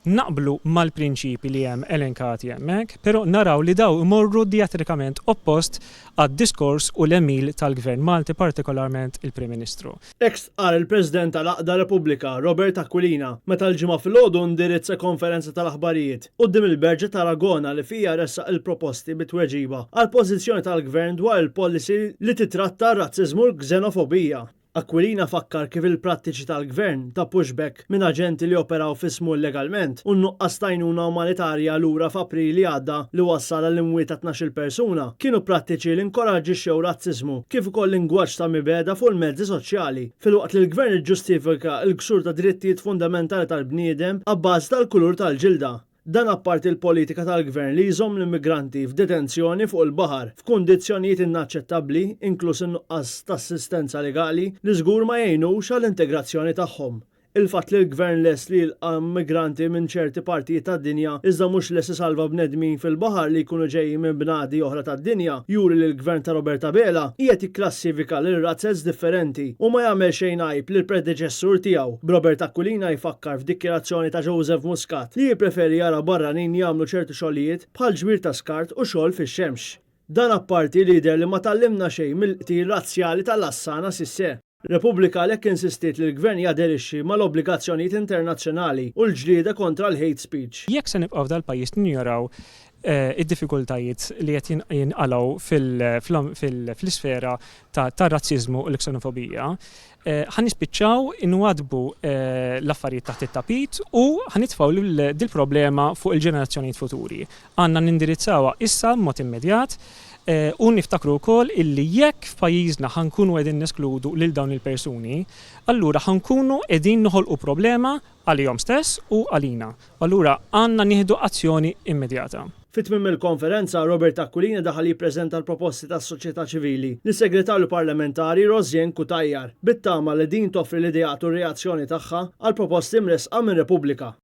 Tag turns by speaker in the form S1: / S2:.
S1: naqblu mal-prinċipi li hemm elenkati hemmhekk, però naraw li daw imorru diatrikament oppost għad-diskors u l-emil tal-Gvern Malti, partikolarment il-Prim Ministru.
S2: Ekst qal il-President tal-Aqda Repubblika, Robert Aquilina, meta l-ġimgħa filgħodu ndirizza konferenza tal-aħbarijiet quddiem il-Berġa Tarragona li fija ressaq il-proposti bit-tweġiba għal pożizzjoni tal-Gvern dwar il-policy li titratta r-razziżmu u l-ksenofobija. Aquilina fakkar kif il-prattiċi tal-Gvern ta' pushback minn aġenti li operaw fismu illegalment u nuqqas tajnuna umanitarja lura f'April li għadda li wassal l-imwiet ta' 12 persuna kienu prattiċi li inkoraġġixxew razziżmu kif ukoll lingwaġġ ta' mibeda fuq il-mezzi soċjali filwaqt li l-Gvern iġġustifika l-ksur ta' drittijiet fundamentali tal-bniedem għabbażi tal-kulur tal-ġilda. Dan apparti l-politika tal-Gvern li jżomm l-immigranti f'detenzjoni fuq il-baħar f'kundizzjonijiet inaċċettabbli, inkluż in-nuqqas ta' assistenza legali li żgur ma jgħinux għall-integrazzjoni tagħhom. Il-fatt li l-Gvern les li l-migranti minn ċerti partijiet tad-dinja iżda mhux les isalva bnedmin fil-baħar li jkunu ġejjin minn bnadi oħra tad-dinja, juri li l-Gvern ta' Roberta Bela qiegħed jikklassifika lil razzez differenti u ma jagħmel xejn għajb lil predeċessur tiegħu. Robert Aquilina jfakkar f'dikjerazzjoni ta' Joseph Muscat li jippreferi jara barranin jagħmlu ċerti xogħlijiet bħal ġbir ta' skart u xogħol fix-xemx. Dan apparti lider li ma tallimna xejn mill-qtil razzjali tal-Assana sisse. Repubblika għalhekk insistiet li l-Gvern jaderixxi mal-obbligazzjonijiet internazzjonali u l-ġlieda kontra l-hate speech.
S1: Jekk se nibqgħu f'dal-pajjiż ninjoraw id-diffikultajiet li qed jinqalgħu fl-isfera ta' razziżmu u l-ksenofobija, ħanispiċċaw inwadbu l-affarijiet taħt it-tapit u ħanitfgħu dil-problema fuq il-ġenerazzjonijiet futuri. Għandna nindirizzawha issa b'mod immedjat u niftakru wkoll illi jekk f'pajjiżna ħankunu qegħdin neskludu lil dawn il-persuni, allura ħankunu qegħdin noħolqu problema għalihom stess u għalina. Allura għandna nieħdu azzjoni immedjata.
S2: Fit-tmiem il-konferenza, Robert Aquilina daħal jippreżenta l-proposti tas-soċjetà ċivili lis segretarju parlamentari Rosjen Kutajjar bit-tama li din toffri l-idejat u r-reazzjoni tagħha għal proposti mresqa minn Repubblika.